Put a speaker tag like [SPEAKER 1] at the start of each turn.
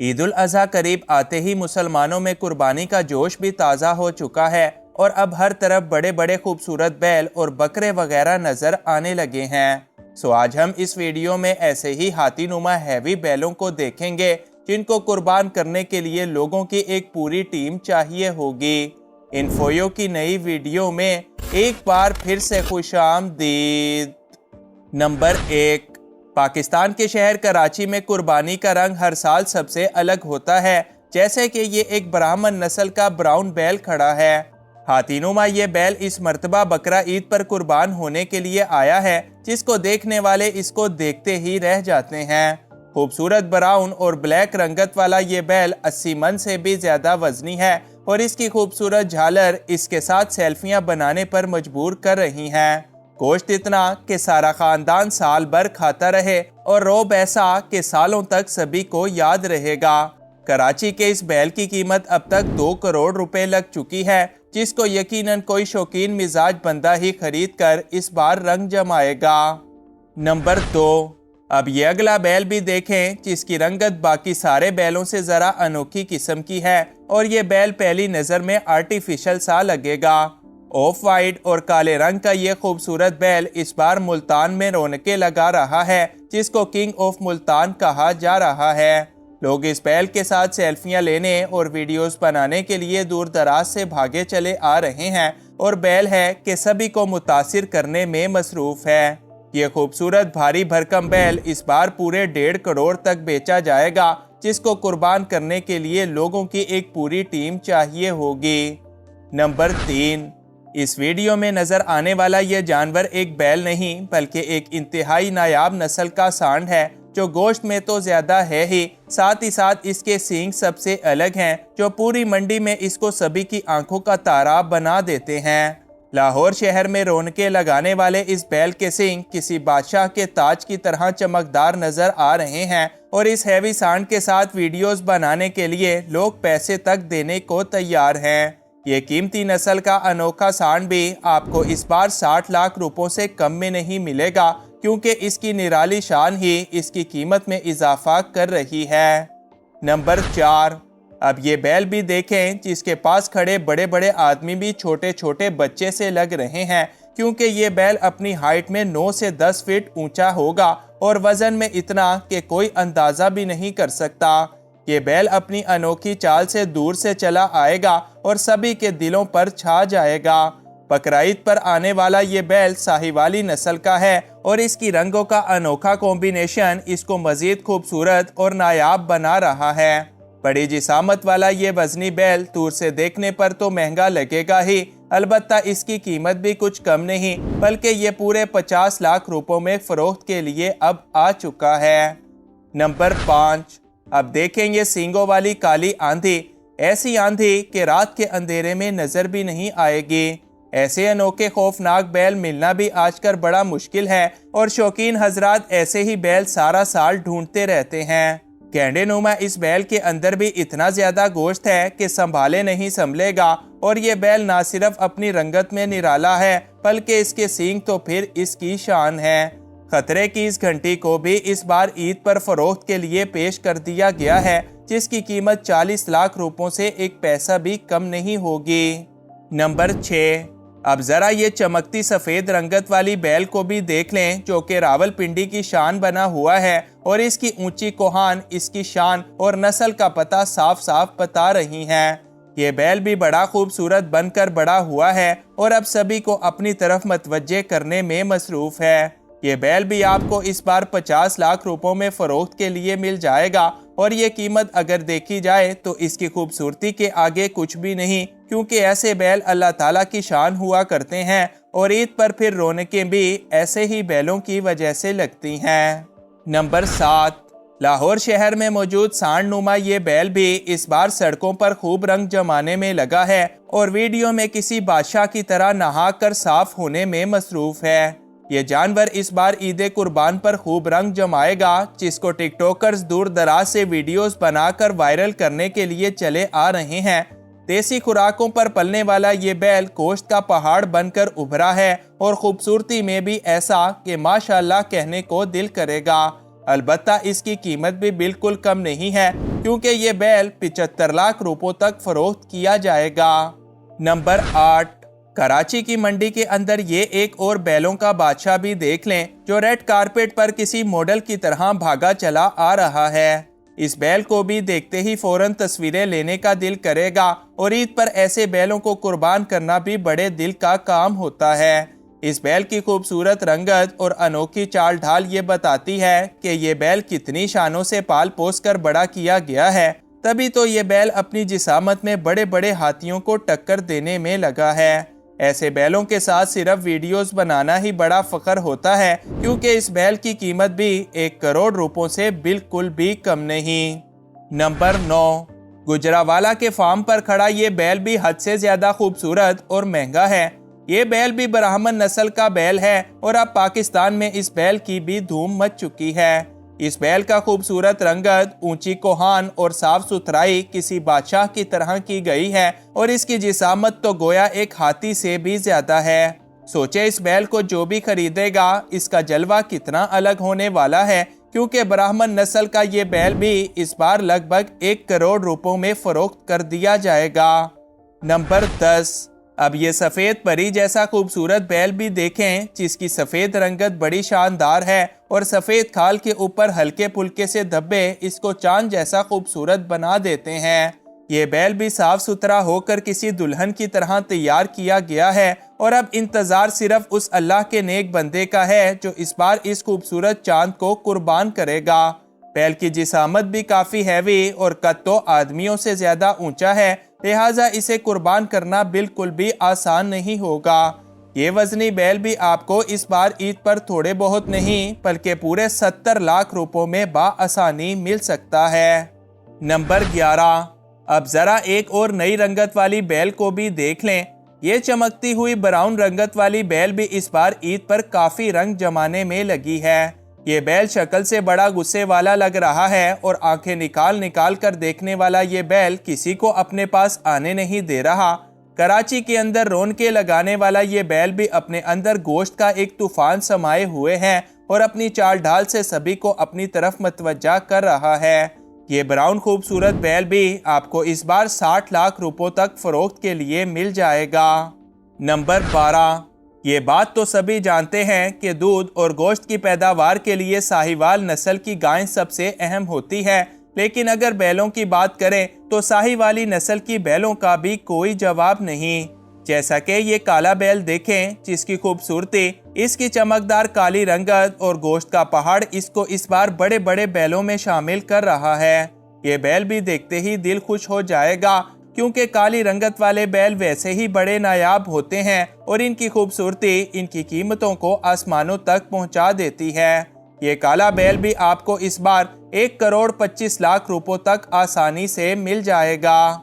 [SPEAKER 1] عید الاضحیٰ قریب آتے ہی مسلمانوں میں قربانی کا جوش بھی تازہ ہو چکا ہے اور اب ہر طرف بڑے بڑے خوبصورت بیل اور بکرے وغیرہ نظر آنے لگے ہیں۔ آج ہم اس ویڈیو میں ایسے ہی ہاتھی نما ہیوی بیلوں کو دیکھیں گے جن کو قربان کرنے کے لیے لوگوں کی ایک پوری ٹیم چاہیے ہوگی۔ انفویو کی نئی ویڈیو میں ایک بار پھر سے خوش آمدید۔ نمبر 1، پاکستان کے شہر کراچی میں قربانی کا رنگ ہر سال سب سے الگ ہوتا ہے، جیسے کہ یہ ایک برہمن نسل کا براؤن بیل کھڑا ہے۔ ہاتھی نما یہ بیل اس مرتبہ بقرہ عید پر قربان ہونے کے لیے آیا ہے، جس کو دیکھنے والے اس کو دیکھتے ہی رہ جاتے ہیں۔ خوبصورت براؤن اور بلیک رنگت والا یہ بیل 80 من سے بھی زیادہ وزنی ہے اور اس کی خوبصورت جھالر اس کے ساتھ سیلفیاں بنانے پر مجبور کر رہی ہیں۔ گوشت اتنا کہ سارا خاندان سال بھر کھاتا رہے اور روب ایسا کہ سالوں تک سبھی کو یاد رہے گا۔ کراچی کے اس بیل کی قیمت اب تک 2 کروڑ روپے لگ چکی ہے، جس کو یقیناً کوئی شوقین مزاج بندہ ہی خرید کر اس بار رنگ جمائے گا۔ نمبر 2، اب یہ اگلا بیل بھی دیکھیں جس کی رنگت باقی سارے بیلوں سے ذرا انوکھی قسم کی ہے اور یہ بیل پہلی نظر میں آرٹیفیشل سا لگے گا۔ آف وائٹ اور کالے رنگ کا یہ خوبصورت بیل اس بار ملتان میں رونقیں لگا رہا ہے، جس کو کنگ آف ملتان کہا جا رہا ہے۔ لوگ اس بیل کے ساتھ سیلفیاں لینے اور ویڈیوز بنانے کے لیے دور دراز سے بھاگے چلے آ رہے ہیں اور بیل ہے کہ سبھی کو متاثر کرنے میں مصروف ہے۔ یہ خوبصورت بھاری بھرکم بیل اس بار پورے 1.5 کروڑ تک بیچا جائے گا، جس کو قربان کرنے کے لیے لوگوں کی ایک پوری ٹیم چاہیے ہوگی۔ نمبر 3، اس ویڈیو میں نظر آنے والا یہ جانور ایک بیل نہیں بلکہ ایک انتہائی نایاب نسل کا سانڈ ہے، جو گوشت میں تو زیادہ ہے ہی، ساتھ ہی ساتھ اس کے سینگ سب سے الگ ہیں، جو پوری منڈی میں اس کو سبھی کی آنکھوں کا تارا بنا دیتے ہیں۔ لاہور شہر میں رونقیں لگانے والے اس بیل کے سینگ کسی بادشاہ کے تاج کی طرح چمکدار نظر آ رہے ہیں اور اس ہیوی سانڈ کے ساتھ ویڈیوز بنانے کے لیے لوگ پیسے تک دینے کو تیار ہیں۔ یہ قیمتی نسل کا انوکھا سانڈ بھی آپ کو اس بار 60 لاکھ روپوں سے کم میں نہیں ملے گا، کیونکہ اس کی نرالی شان ہی اس کی قیمت میں اضافہ کر رہی ہے۔ نمبر 4، اب یہ بیل بھی دیکھیں جس کے پاس کھڑے بڑے بڑے آدمی بھی چھوٹے چھوٹے بچے سے لگ رہے ہیں، کیونکہ یہ بیل اپنی ہائٹ میں 9 سے 10 فٹ اونچا ہوگا اور وزن میں اتنا کہ کوئی اندازہ بھی نہیں کر سکتا۔ یہ بیل اپنی انوکھی چال سے دور سے چلا آئے گا اور سبھی کے دلوں پر چھا جائے گا۔ بقرہ عید پر آنے والا یہ بیل ساہیوالی نسل کا ہے اور اس کی رنگوں کا انوکھا کمبینیشن اس کو مزید خوبصورت اور نایاب بنا رہا ہے۔ بڑی جسامت والا یہ وزنی بیل دور سے دیکھنے پر تو مہنگا لگے گا ہی، البتہ اس کی قیمت بھی کچھ کم نہیں بلکہ یہ پورے 50 لاکھ روپوں میں فروخت کے لیے اب آ چکا ہے۔ نمبر 5، اب دیکھیں یہ سینگوں والی کالی آندھی، ایسی آندھی کہ رات کے اندھیرے میں نظر بھی نہیں آئے گی۔ ایسے انوکھے خوفناک بیل ملنا بھی آج کل بڑا مشکل ہے اور شوقین حضرات ایسے ہی بیل سارا سال ڈھونڈتے رہتے ہیں۔ گینڈے نما اس بیل کے اندر بھی اتنا زیادہ گوشت ہے کہ سنبھالے نہیں سنبھلے گا اور یہ بیل نہ صرف اپنی رنگت میں نرالا ہے بلکہ اس کے سینگ تو پھر اس کی شان ہے۔ خطرے کی اس گھنٹی کو بھی اس بار عید پر فروخت کے لیے پیش کر دیا گیا ہے، جس کی قیمت 40 لاکھ روپوں سے ایک پیسہ بھی کم نہیں ہوگی۔ نمبر 6، اب ذرا یہ چمکتی سفید رنگت والی بیل کو بھی دیکھ لیں جو کہ راولپنڈی کی شان بنا ہوا ہے اور اس کی اونچی کوہان اس کی شان اور نسل کا پتہ صاف صاف بتا رہی ہیں۔ یہ بیل بھی بڑا خوبصورت بن کر بڑا ہوا ہے اور اب سبھی کو اپنی طرف متوجہ کرنے میں مصروف ہے۔ یہ بیل بھی آپ کو اس بار 50 لاکھ روپوں میں فروخت کے لیے مل جائے گا اور یہ قیمت اگر دیکھی جائے تو اس کی خوبصورتی کے آگے کچھ بھی نہیں، کیونکہ ایسے بیل اللہ تعالیٰ کی شان ہوا کرتے ہیں اور عید پر پھر رونقیں بھی ایسے ہی بیلوں کی وجہ سے لگتی ہیں۔ نمبر 7، لاہور شہر میں موجود سانڈ نما یہ بیل بھی اس بار سڑکوں پر خوب رنگ جمانے میں لگا ہے اور ویڈیو میں کسی بادشاہ کی طرح نہا کر صاف ہونے میں مصروف ہے۔ یہ جانور اس بار عید قربان پر خوب رنگ جمائے گا، جس کو ٹک ٹاکرز دور دراز سے ویڈیوز بنا کر وائرل کرنے کے لیے چلے آ رہے ہیں۔ دیسی خوراکوں پر پلنے والا یہ بیل گوشت کا پہاڑ بن کر ابھرا ہے اور خوبصورتی میں بھی ایسا کہ ماشاءاللہ کہنے کو دل کرے گا۔ البتہ اس کی قیمت بھی بالکل کم نہیں ہے کیونکہ یہ بیل 75 لاکھ روپوں تک فروخت کیا جائے گا۔ نمبر 8، کراچی کی منڈی کے اندر یہ ایک اور بیلوں کا بادشاہ بھی دیکھ لیں جو ریڈ کارپیٹ پر کسی ماڈل کی طرح بھاگا چلا آ رہا ہے۔ اس بیل کو بھی دیکھتے ہی فوراً تصویریں لینے کا دل کرے گا، اور عید پر ایسے بیلوں کو قربان کرنا بھی بڑے دل کا کام ہوتا ہے۔ اس بیل کی خوبصورت رنگت اور انوکھی چال ڈھال یہ بتاتی ہے کہ یہ بیل کتنی شانوں سے پال پوس کر بڑا کیا گیا ہے، تبھی تو یہ بیل اپنی جسامت میں بڑے بڑے ہاتھیوں کو ٹکر دینے میں لگا ہے۔ ایسے بیلوں کے ساتھ صرف ویڈیوز بنانا ہی بڑا فخر ہوتا ہے کیونکہ اس بیل کی قیمت بھی 1 کروڑ روپوں سے بالکل بھی کم نہیں۔ نمبر 9، گجراوالا کے فارم پر کھڑا یہ بیل بھی حد سے زیادہ خوبصورت اور مہنگا ہے۔ یہ بیل بھی برہمن نسل کا بیل ہے اور اب پاکستان میں اس بیل کی بھی دھوم مچ چکی ہے۔ اس بیل کا خوبصورت رنگت، اونچی کوہان اور صاف ستھرائی کسی بادشاہ کی طرح کی گئی ہے، اور اس کی جسامت تو گویا ایک ہاتھی سے بھی زیادہ ہے۔ سوچے اس بیل کو جو بھی خریدے گا اس کا جلوہ کتنا الگ ہونے والا ہے، کیونکہ برہمن نسل کا یہ بیل بھی اس بار لگ بھگ 1 کروڑ روپوں میں فروخت کر دیا جائے گا۔ نمبر 10، اب یہ سفید پری جیسا خوبصورت بیل بھی دیکھیں جس کی سفید رنگت بڑی شاندار ہے، اور سفید کھال کے اوپر ہلکے پھلکے سے دھبے اس کو چاند جیسا خوبصورت بنا دیتے ہیں۔ یہ بیل بھی صاف ستھرا ہو کر کسی دلہن کی طرح تیار کیا گیا ہے، اور اب انتظار صرف اس اللہ کے نیک بندے کا ہے جو اس بار اس خوبصورت چاند کو قربان کرے گا۔ بیل کی جسامت بھی کافی ہیوی اور قد تو آدمیوں سے زیادہ اونچا ہے، لہٰذا اسے قربان کرنا بالکل بھی آسان نہیں ہوگا۔ یہ وزنی بیل بھی آپ کو اس بار عید پر تھوڑے بہت نہیں بلکہ پورے 70 لاکھ روپوں میں بآسانی مل سکتا ہے۔ نمبر 11، اب ذرا ایک اور نئی رنگت والی بیل کو بھی دیکھ لیں۔ یہ چمکتی ہوئی براؤن رنگت والی بیل بھی اس بار عید پر کافی رنگ جمانے میں لگی ہے۔ یہ بیل شکل سے بڑا غصے والا لگ رہا ہے، اور آنکھیں نکال نکال کر دیکھنے والا یہ بیل کسی کو اپنے پاس آنے نہیں دے رہا۔ کراچی کے اندر رونقیں لگانے والا یہ بیل بھی اپنے اندر گوشت کا ایک طوفان سمائے ہوئے ہے، اور اپنی چال ڈھال سے سبھی کو اپنی طرف متوجہ کر رہا ہے۔ یہ براؤن خوبصورت بیل بھی آپ کو اس بار 60 لاکھ روپوں تک فروخت کے لیے مل جائے گا۔ نمبر 12، یہ بات تو سبھی جانتے ہیں کہ دودھ اور گوشت کی پیداوار کے لیے ساہیوال نسل کی گائیں سب سے اہم ہوتی ہے، لیکن اگر بیلوں کی بات کریں تو ساہیوالی نسل کی بیلوں کا بھی کوئی جواب نہیں۔ جیسا کہ یہ کالا بیل دیکھیں جس کی خوبصورتی، اس کی چمکدار کالی رنگت اور گوشت کا پہاڑ اس کو اس بار بڑے بڑے بیلوں میں شامل کر رہا ہے۔ یہ بیل بھی دیکھتے ہی دل خوش ہو جائے گا، کیونکہ کالی رنگت والے بیل ویسے ہی بڑے نایاب ہوتے ہیں، اور ان کی خوبصورتی ان کی قیمتوں کو آسمانوں تک پہنچا دیتی ہے۔ یہ کالا بیل بھی آپ کو اس بار 1 کروڑ 25 لاکھ روپوں تک آسانی سے مل جائے گا۔